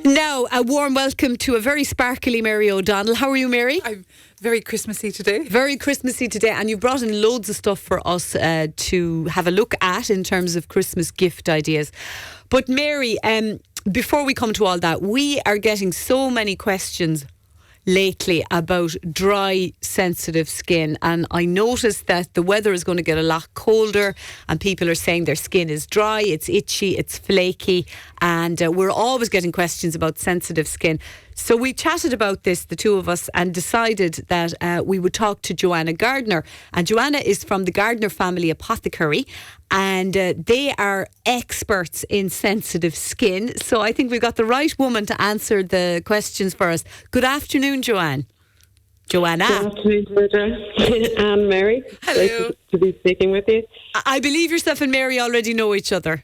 Now, a warm welcome to a very sparkly Mary O'Donnell. How are you, Mary? I'm very Christmassy today. Very Christmassy today, and you brought in loads of stuff for us to have a look at in terms of Christmas gift ideas. But Mary, before we come to all that, we are getting so many questions lately about dry, sensitive skin, and I noticed that the weather is going to get a lot colder and people are saying their skin is dry, it's itchy, it's flaky, and we're always getting questions about sensitive skin. So we chatted about this, the two of us, and decided that we would talk to Joanne Gardiner. And Joanne is from the Gardiner Family Apothecary, and they are experts in sensitive skin. So I think we've got the right woman to answer the questions for us. Good afternoon, Joanne. Joanna. Good afternoon, Deirdre and Mary. Hello. Nice to be speaking with you. I believe yourself and Mary already know each other.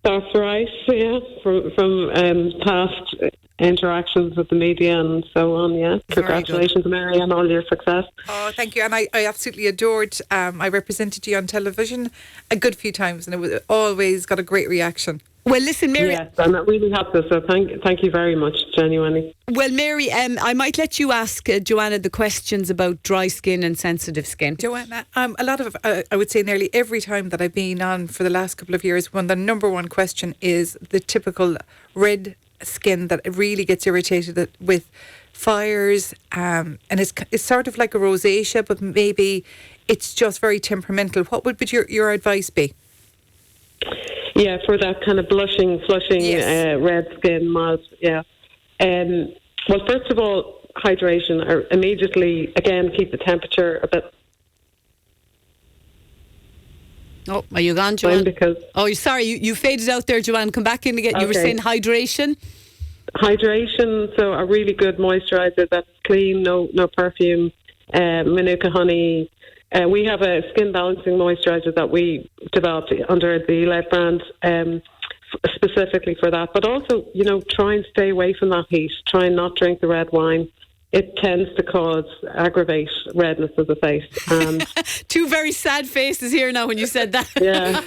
That's right, yeah, from past interactions with the media and so on, yeah. Congratulations, Mary, on all your success. Oh, thank you. And I absolutely adored, I represented you on television a good few times and it was always got a great reaction. Well, listen, Mary. Yes, and that really helped us, so thank you very much, genuinely. Well, Mary, I might let you ask Joanna the questions about dry skin and sensitive skin. Joanna, a lot of, I would say nearly every time that I've been on for the last couple of years, the number one question is the typical red skin that really gets irritated with fires, and it's sort of like a rosacea, but maybe it's just very temperamental. What would your advice be? Yeah, for that kind of flushing, yes. Red skin, mild, yeah. Well, first of all, hydration, or immediately, again, keep the temperature a bit. Oh, are you gone, Joanne? Because sorry, you faded out there, Joanne. Come back in again. Okay. You were saying hydration? Hydration, so a really good moisturiser that's clean, no perfume, Manuka honey. We have a skin balancing moisturiser that we developed under the Eleve brand specifically for that. But also, try and stay away from that heat. Try and not drink the red wine. It tends to aggravate redness of the face. And two very sad faces here now when you said that. Yeah.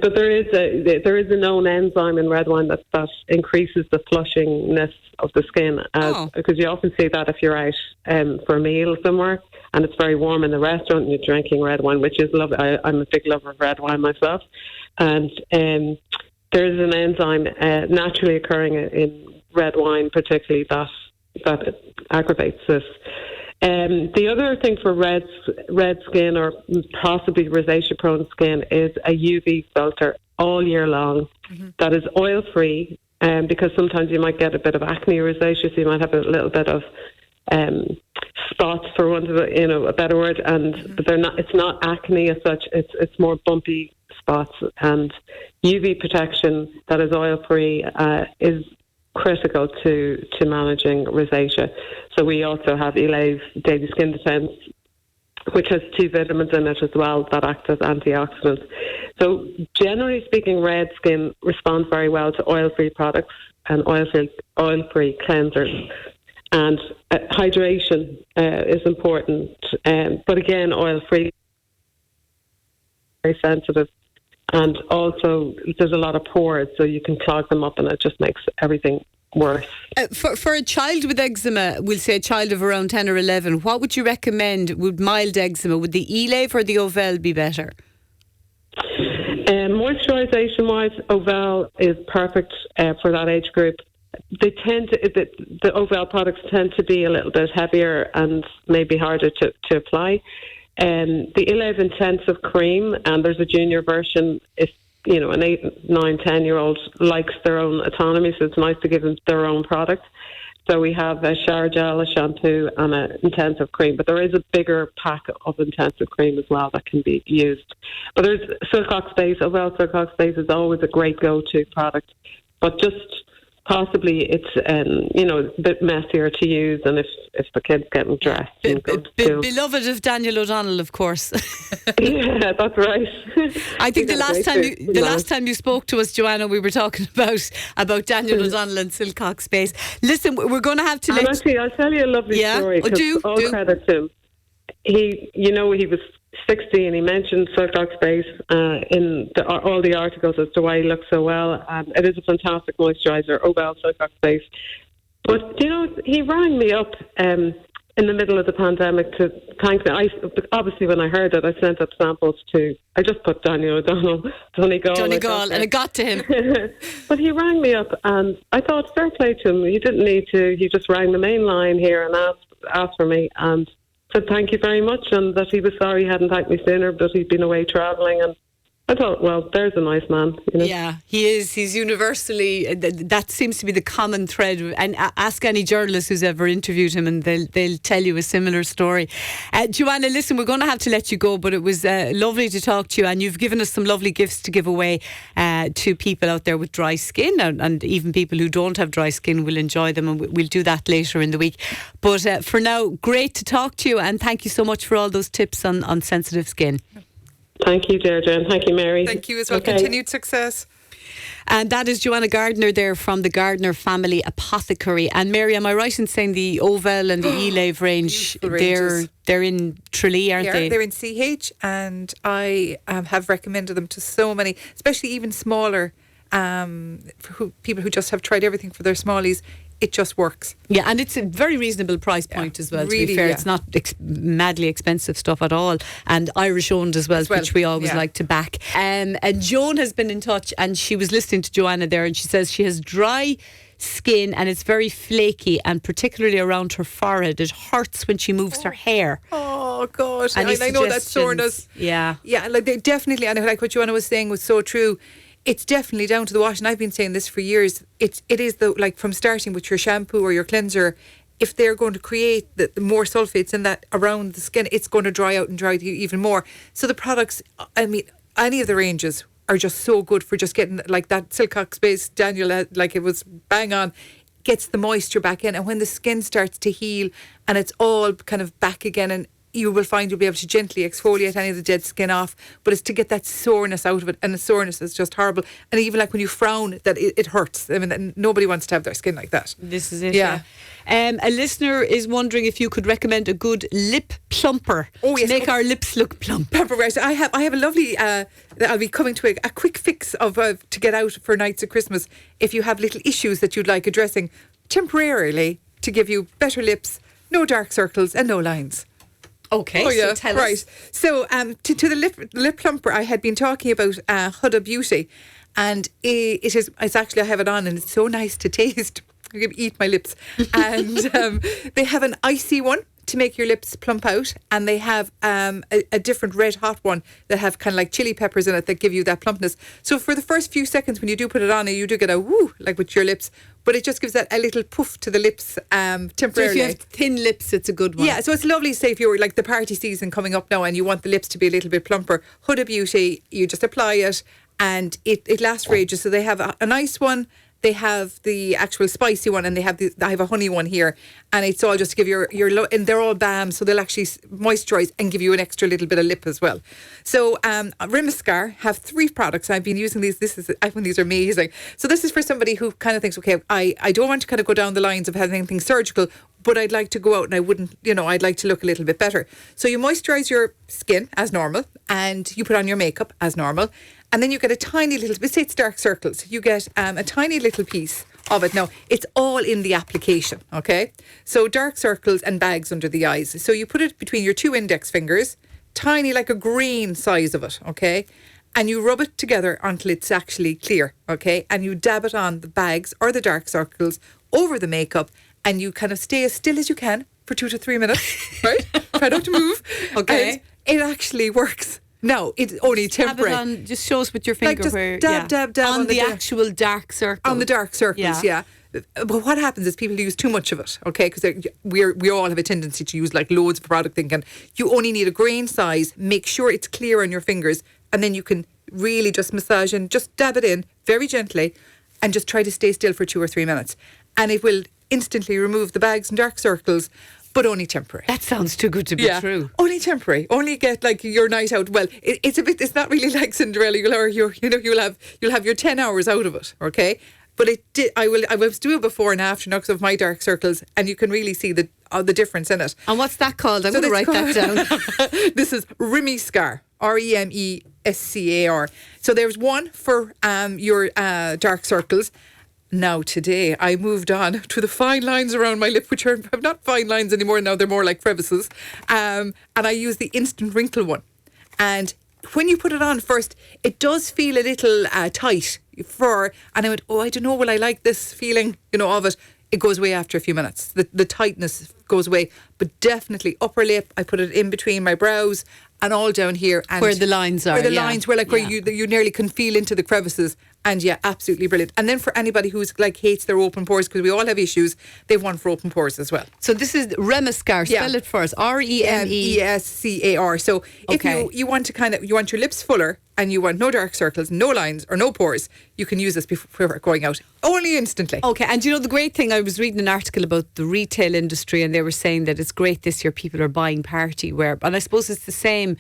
But there is a known enzyme in red wine that increases the flushingness of the skin, because you often see that if you're out for a meal somewhere and it's very warm in the restaurant and you're drinking red wine, which is lovely. I'm a big lover of red wine myself, and there is an enzyme naturally occurring in red wine, particularly that aggravates this. The other thing for red skin or possibly rosacea-prone skin is a UV filter all year long that is oil-free, because sometimes you might get a bit of acne or rosacea, so you might have a little bit of spots, for want of a better word, but they're not. It's not acne as such. It's more bumpy spots, and UV protection that is oil-free is critical to managing rosacea. So we also have Eleve Daily Skin Defense, which has 2 vitamins in it as well that act as antioxidants. So generally speaking, red skin responds very well to oil-free products and oil-free cleansers. And hydration is important, but again, oil-free, very sensitive. And also, there's a lot of pores, so you can clog them up, and it just makes everything worse. For a child with eczema, we'll say a child of around 10 or 11, what would you recommend with mild eczema? Would the Eleve or the Ovale be better? Moisturisation-wise, Ovale is perfect for that age group. They the Ovale products tend to be a little bit heavier and maybe harder to apply. The Eleve Intensive Cream, and there's a junior version if an 8, 9, 10-year-old likes their own autonomy, so it's nice to give them their own product. So we have a shower gel, a shampoo, and an intensive cream. But there is a bigger pack of intensive cream as well that can be used. But there's Silcox Base. Ovale Silcox Base is always a great go-to product. But just possibly it's a bit messier to use, and if the kid's getting dressed. Beloved of Daniel O'Donnell, of course. Yeah, that's right. I think the last time you spoke to us, Joanna, we were talking about Daniel O'Donnell and Silcox Base. Listen, we're going to have to actually, I'll tell you a lovely story. Do credit to him. He was 60, and he mentioned Silcox Base in all the articles as to why he looks so well. It is a fantastic moisturiser, Obel Silcox Base. But, he rang me up in the middle of the pandemic to thank me. Obviously, when I heard it, I sent up samples I just put Daniel O'Donnell, Donegal, and it got to him. But he rang me up, and I thought, fair play to him. He didn't need to. He just rang the main line here and asked for me, and said thank you very much, and that he was sorry he hadn't thanked me sooner, but he'd been away travelling. And I thought, well, there's a nice man. Yeah, he is. He's universally, that seems to be the common thread. And ask any journalist who's ever interviewed him and they'll tell you a similar story. Joanna, listen, we're going to have to let you go, but it was lovely to talk to you, and you've given us some lovely gifts to give away to people out there with dry skin, and even people who don't have dry skin will enjoy them, and we'll do that later in the week. But for now, great to talk to you, and thank you so much for all those tips on sensitive skin. Thank you, Deirdre, and thank you, Mary. Thank you as well. Okay. Continued success. And that is Joanne Gardiner there from the Gardiner Family Apothecary. And Mary, am I right in saying the Ovel and the Elave range, they're in Tralee, aren't they? They're in CH, and I have recommended them to so many, especially even smaller people who just have tried everything for their smallies. It just works. Yeah, and it's a very reasonable price point as well, to be fair. Yeah. It's not madly expensive stuff at all. And Irish owned as well, which we always like to back. And Joan has been in touch, and she was listening to Joanna there, and she says she has dry skin and it's very flaky, and particularly around her forehead. It hurts when she moves her hair. Oh, God. And I know that soreness. Yeah. Yeah, like they definitely, and like what Joanna was saying was so true. It's definitely down to the wash, and I've been saying this for years. It is like from starting with your shampoo or your cleanser, if they're going to create the more sulfates in that around the skin, it's going to dry out and dry even more. So the products, I mean, any of the ranges are just so good for just getting like that Silcox Base, Daniel, like it was bang on, gets the moisture back in, and when the skin starts to heal and it's all kind of back again, and you will find you'll be able to gently exfoliate any of the dead skin off, but it's to get that soreness out of it, and the soreness is just horrible. And even like when you frown, that it hurts. I mean, nobody wants to have their skin like that. This is it. Yeah. A listener is wondering if you could recommend a good lip plumper to make our lips look plump. Right. I have a lovely. I'll be coming to a quick fix of to get out for nights at Christmas. If you have little issues that you'd like addressing temporarily to give you better lips, no dark circles and no lines. Okay, so tell us. So to the lip plumper, I had been talking about Huda Beauty, and it's actually, I have it on, and it's so nice to taste. I can eat my lips. And they have an icy one to make your lips plump out, and they have a different red hot one that have kind of like chili peppers in it that give you that plumpness. So for the first few seconds when you do put it on, you do get a woo, like with your lips, but it just gives that a little puff to the lips temporarily. So if you have thin lips, it's a good one. Yeah, so it's lovely, say if you're like the party season coming up now and you want the lips to be a little bit plumper, Huda Beauty, you just apply it and it lasts for ages. So they have a nice one, they have the actual spicy one, and I have a honey one here, and it's all just to give your and they're all balm, so they'll actually moisturise and give you an extra little bit of lip as well. So Rimascar have 3 products. I've been using these. I think these are amazing. So this is for somebody who kind of thinks, okay, I don't want to kind of go down the lines of having anything surgical, but I'd like to go out and I wouldn't, I'd like to look a little bit better. So you moisturise your skin as normal, and you put on your makeup as normal. And then you get a tiny little, let's say it's dark circles, you get a tiny little piece of it. Now, it's all in the application, okay? So dark circles and bags under the eyes. So you put it between your 2 index fingers, tiny, like a grain size of it, okay? And you rub it together until it's actually clear, okay? And you dab it on the bags or the dark circles over the makeup, and you kind of stay as still as you can for 2 to 3 minutes, right? Try not to move. Okay. And it actually works. No, it's only temporary. Just show us with your finger, like just where dab on the actual dark circle. On the dark circles, yeah. But what happens is people use too much of it, okay? Because we all have a tendency to use like loads of product, thinking you only need a grain size. Make sure it's clear on your fingers, and then you can really just massage and just dab it in very gently, and just try to stay still for 2 or 3 minutes, and it will instantly remove the bags and dark circls. But only temporary. That sounds too good to be true. Only temporary. Only get like your night out. Well, it's not really like Cinderella. You'll have your 10 hours out of it. Okay. But I was doing before and after now because of my dark circles, and you can really see that the difference in it. And what's that called? I'm going to write that down. This is Remescar, Remescar. So there's one for your dark circles. Now today I moved on to the fine lines around my lip, which are not fine lines anymore. Now they're more like crevices. And I use the instant wrinkle one. And when you put it on first, it does feel a little tight. And I went, I don't know, will I like this feeling, of it? It goes away after a few minutes. The tightness goes away. But definitely upper lip, I put it in between my brows and all down here. And where the lines are. Where the lines, where you nearly can feel into the crevices. And yeah, absolutely brilliant. And then for anybody who's hates their open pores, because we all have issues, they've one for open pores as well. So this is Remescar. Spell it for us. Remescar. So if you want to you want your lips fuller and you want no dark circles, no lines or no pores, you can use this before going out. Only instantly. Okay, and the great thing, I was reading an article about the retail industry and they were saying that it's great this year people are buying party wear. And I suppose it's the same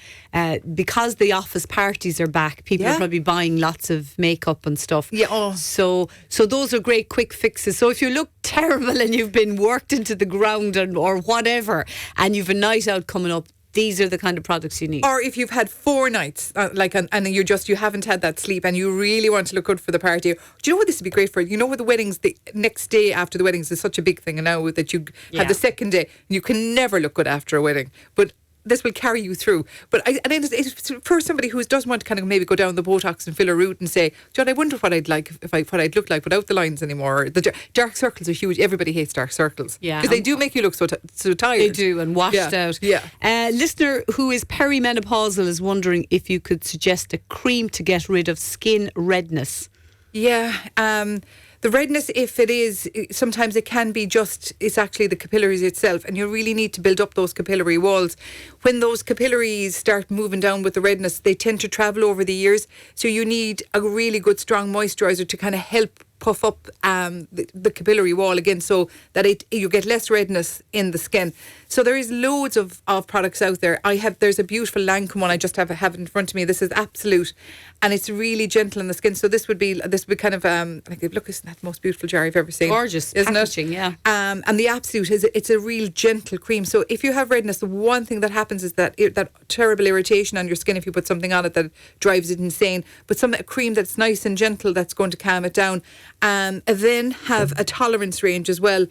because the office parties are back, people are probably buying lots of makeup and stuff. Yeah. So those are great quick fixes. So if you look terrible and you've been worked into the ground or whatever and you've a night out coming up, these are the kind of products you need. Or if you've had 4 nights, and you haven't had that sleep, and you really want to look good for the party. Do you know what this would be great for? You know what the weddings, the next day after the weddings is such a big thing, and now that you have the second day, you can never look good after a wedding. But this will carry you through. But it's for somebody who doesn't want to kind of maybe go down the Botox and fill a route and say, John, I wonder what I'd like what I'd look like without the lines anymore. The dark circles are huge. Everybody hates dark circles. Yeah. Because they do make you look so tired. They do, and washed out. Yeah. Listener who is perimenopausal is wondering if you could suggest a cream to get rid of skin redness. Yeah. The redness, if it is, sometimes it can be it's actually the capillaries itself, and you really need to build up those capillary walls. When those capillaries start moving down with the redness, they tend to travel over the years, so you need a really good strong moisturiser to kind of help puff up the capillary wall again, so that you get less redness in the skin. So there is loads of products out there. There's a beautiful Lancome one I just have it in front of me. This is Absolute, and it's really gentle on the skin. So this would be kind of look, isn't that the most beautiful jar I've ever seen? Gorgeous isn't packaging, it? And the Absolute it's a real gentle cream. So if you have redness, the one thing that happens is that terrible irritation on your skin if you put something on it that drives it insane. But a cream that's nice and gentle that's going to calm it down. Then have a tolerance range as well,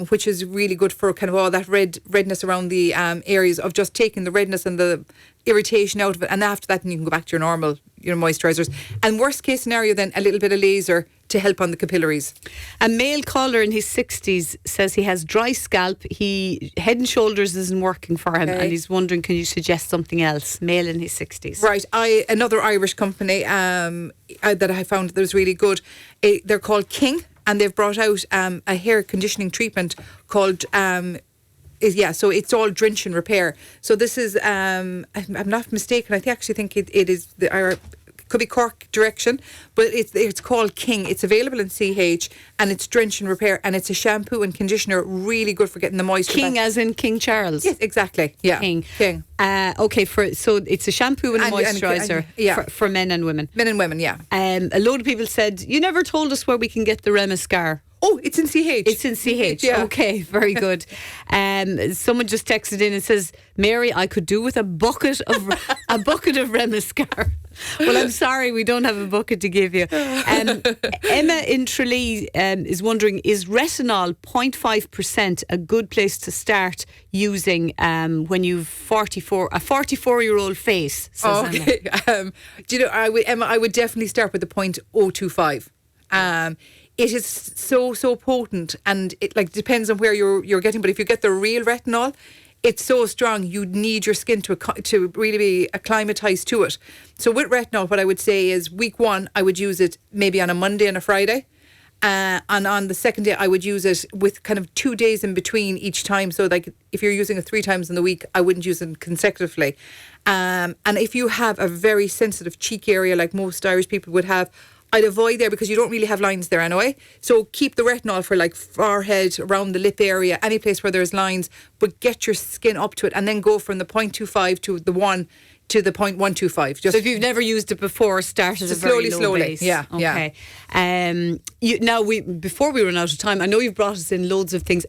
which is really good for kind of all that redness around the areas of just taking the redness and the irritation out of it. And after that, then you can go back to your normal moisturisers. And worst case scenario, then a little bit of laser to help on the capillaries. A male caller in his 60s says he has dry scalp. Head and Shoulders isn't working for him, and he's wondering, can you suggest something else? Male in his 60s. Right. Another Irish company that I found that was really good. They're called King, and they've brought out a hair conditioning treatment called so it's all drench and repair. So this is I'm not mistaken, I actually think it is could be Cork direction, but it's called King. It's available in CH, and it's drench and repair, and it's a shampoo and conditioner, really good for getting the moisture King back. As in King Charles? Yes, exactly. Yeah. King. Okay, so it's a shampoo and a moisturiser for men and women. Men and women, yeah. A load of people said, you never told us where we can get the Remescar. Oh, it's in CH. It's in CH. Yeah. Okay, very good. Someone just texted in and says, Mary, I could do with a bucket of Remescar. Well, I'm sorry, we don't have a bucket to give you. Emma in Tralee is wondering, is retinol 0.5% a good place to start using when you've a 44-year-old face? Says okay. Emma. I would definitely start with the 0.025. It is so potent, and it depends on where you're getting. But if you get the real retinol, it's so strong, you need your skin to really be acclimatized to it. So with retinol, what I would say is week 1, I would use it maybe on a Monday and a Friday. And on the second day, I would use it with kind of 2 days in between each time. So if you're using it 3 times in the week, I wouldn't use it consecutively. And if you have a very sensitive cheek area like most Irish people would have, I'd avoid there because you don't really have lines there anyway. So keep the retinol for forehead, around the lip area, any place where there's lines, but get your skin up to it, and then go from the 0.25 to the 1. to the 0.125. Just so if you've never used it before, start at a very low base. Yeah. Okay. Before we run out of time, I know you've brought us in loads of things.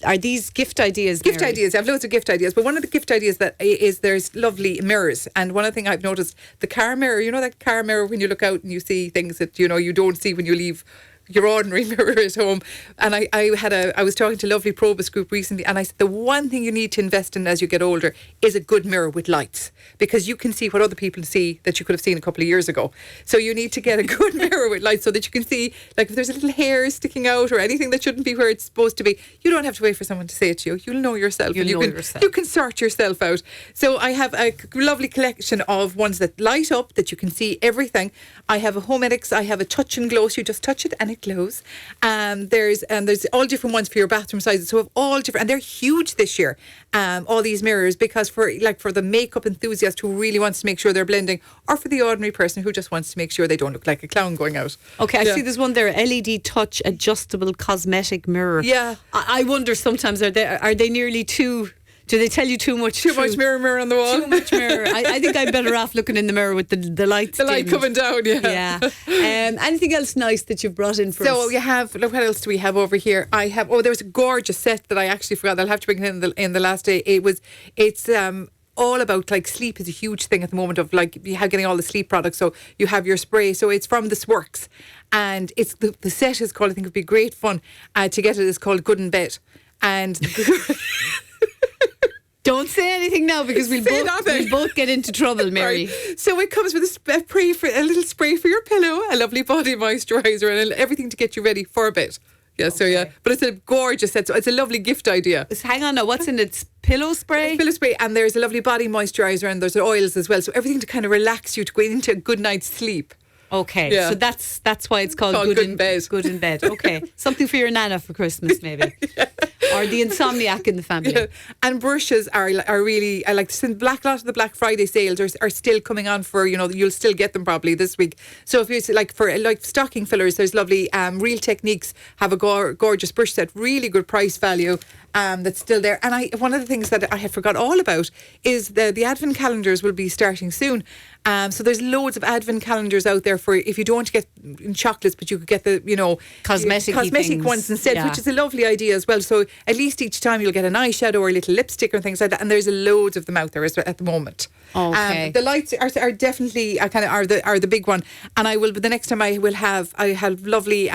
Are these gift ideas? Gift Mary? ideas. I have loads of gift ideas, but one of the gift ideas that is there's lovely mirrors, and one of the things I've noticed, the car mirror. You know that car mirror when you look out and you see things that you don't see when you leave your ordinary mirror at home. And I was talking to a lovely Probus group recently, and I said the one thing you need to invest in as you get older is a good mirror with lights, because you can see what other people see that you could have seen a couple of years ago. So you need to get a good mirror with lights so that you can see, like if there's a little hair sticking out or anything that shouldn't be where it's supposed to be, you don't have to wait for someone to say it to you. You'll know yourself. You can sort yourself out. So I have a lovely collection of ones that light up, that you can see everything. I have a Homedics, I have a touch and glow, so you just touch it and it glows. There's all different ones for your bathroom sizes, so of all different, and they're huge this year. All these mirrors, because for the makeup enthusiast who really wants to make sure they're blending, or for the ordinary person who just wants to make sure they don't look like a clown going out. Okay, I see there's one there, LED touch adjustable cosmetic mirror. Yeah, I wonder sometimes, are they nearly too? Do they tell you too much? Too much mirror on the wall. Too much mirror. I think I'm better off looking in the mirror with the lights. The light coming down, yeah. Anything else nice that you've brought in for us? So you have, look, what else do we have over here? There was a gorgeous set that I actually forgot. I'll have to bring it in the last day. It's all about, like, sleep is a huge thing at the moment, of like you have getting all the sleep products. So you have your spray. So it's from This Works, and it's the set is called, I think it would be great fun to get it, is called Good in Bed. And don't say anything now, because we'll both get into trouble, Mary. Right. So it comes with a little spray for your pillow, a lovely body moisturiser, and everything to get you ready for a bed. Yeah, okay. So yeah, but it's a gorgeous set. So it's a lovely gift idea. Hang on now, what's in it? Pillow spray? Pillow spray, and there's a lovely body moisturiser, and there's oils as well. So everything to kind of relax you to go into a good night's sleep. Okay, so that's why it's called Good in Bed. Good in Bed. Okay, something for your nana for Christmas, maybe. Or the insomniac in the family. Yeah. And brushes are really, I like to see a lot of the Black Friday sales are still coming on for, you'll still get them probably this week. So if you like for stocking fillers, there's lovely Real Techniques have a gorgeous brush set, really good price value. That's still there. And one of the things that I had forgot all about is the advent calendars will be starting soon. So there's loads of advent calendars out there for if you don't want to get chocolates, but you could get the cosmetic ones instead, which is a lovely idea as well. So at least each time you'll get an eyeshadow or a little lipstick or things like that. And there's loads of them out there at the moment. Okay. The lights are definitely are the big one. And the next time I have lovely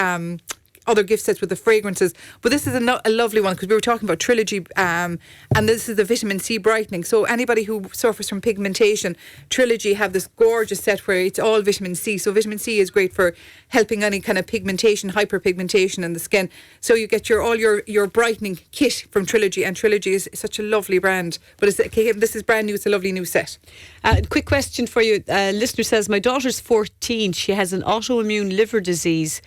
other gift sets with the fragrances, but this is a lovely one, because we were talking about Trilogy, and this is the vitamin C brightening. So anybody who suffers from pigmentation, Trilogy have this gorgeous set where it's all vitamin C. So vitamin C is great for helping any kind of pigmentation, hyperpigmentation in the skin. So you get all your brightening kit from Trilogy, and Trilogy is such a lovely brand. But this is brand new. It's a lovely new set. Quick question for you. Listener says, my daughter's 14. She has an autoimmune liver disease.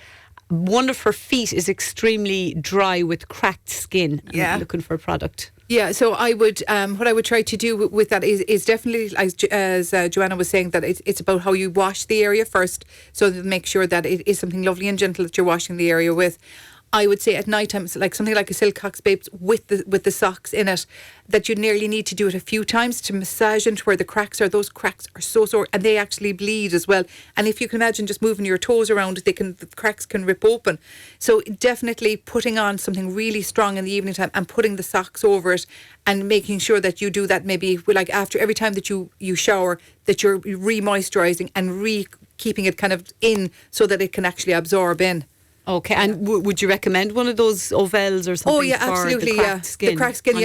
One of her feet is extremely dry with cracked skin. I'm looking for a product. Yeah, so I would, what I would try to do with that is definitely, as Joanna was saying, that it's about how you wash the area first, so that make sure that it is something lovely and gentle that you're washing the area with. I would say at night time, like something like a Silcox Babes with the socks in it, that you nearly need to do it a few times to massage into where the cracks are. Those cracks are so sore, and they actually bleed as well. And if you can imagine just moving your toes around, the cracks can rip open. So definitely putting on something really strong in the evening time and putting the socks over it, and making sure that you do that maybe like after every time that you shower, that you're re-moisturising and keeping it kind of in so that it can actually absorb in. Okay, and would you recommend one of those Ovels or something? Oh yeah, absolutely, the cracked skin? The cracked skin,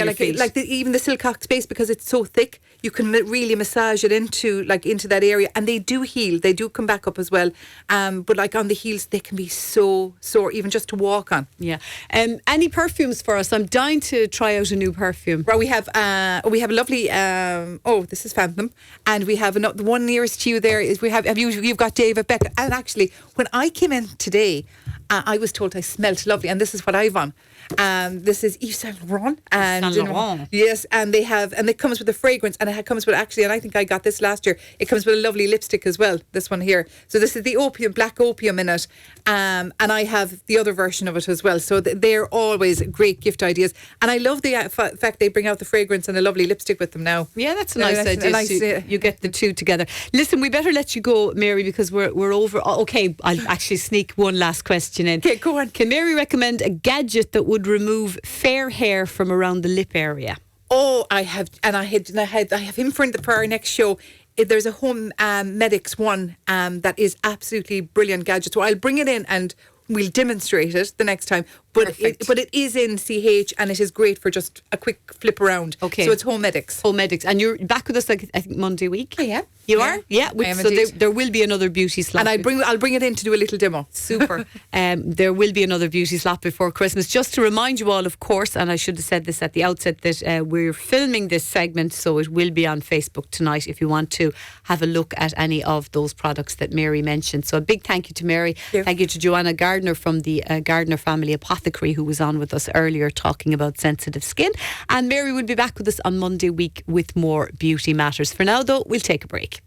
even the Silcox Base, because it's so thick, you can really massage it into that area, and they do heal. They do come back up as well. But like on the heels, they can be so sore, even just to walk on. Yeah. Any perfumes for us? I'm dying to try out a new perfume. Well, we have a lovely. This is Phantom, and we have the one nearest to you. There is you've got David Beckham, and actually when I came in today, I was told I smelt lovely, and this is what I've on. This is Yves Saint Laurent, and Saint Laurent. yes, and it comes with a fragrance, and it comes with and I think I got this last year. It comes with a lovely lipstick as well. This one here. So this is the black opium in it, and I have the other version of it as well. So they're always great gift ideas, and I love the fact they bring out the fragrance and a lovely lipstick with them now. Yeah, that's a nice idea. You get the two together. Listen, we better let you go, Mary, because we're over. Okay, I'll actually sneak one last question in. Okay, go on. Can Mary recommend a gadget that would remove fair hair from around the lip area? Oh, I have him for our next show. There's a Home Medics one that is absolutely brilliant gadget. So I'll bring it in and we'll demonstrate it the next time. But it is in CH, and it is great for just a quick flip around. Okay. So it's Home Medics. Home Medics. And you're back with us, I think, Monday week? I am. You are? Yeah. I am So indeed. there will be another beauty slot. And I'll bring it in to do a little demo. Super. There will be another beauty slot before Christmas. Just to remind you all, of course, and I should have said this at the outset, that we're filming this segment, so it will be on Facebook tonight if you want to have a look at any of those products that Mary mentioned. So a big thank you to Mary. Thank you to Joanne Gardiner from the Gardiner Family Apothecary, who was on with us earlier talking about sensitive skin. And Mary will be back with us on Monday week with more beauty matters. For now, though, we'll take a break.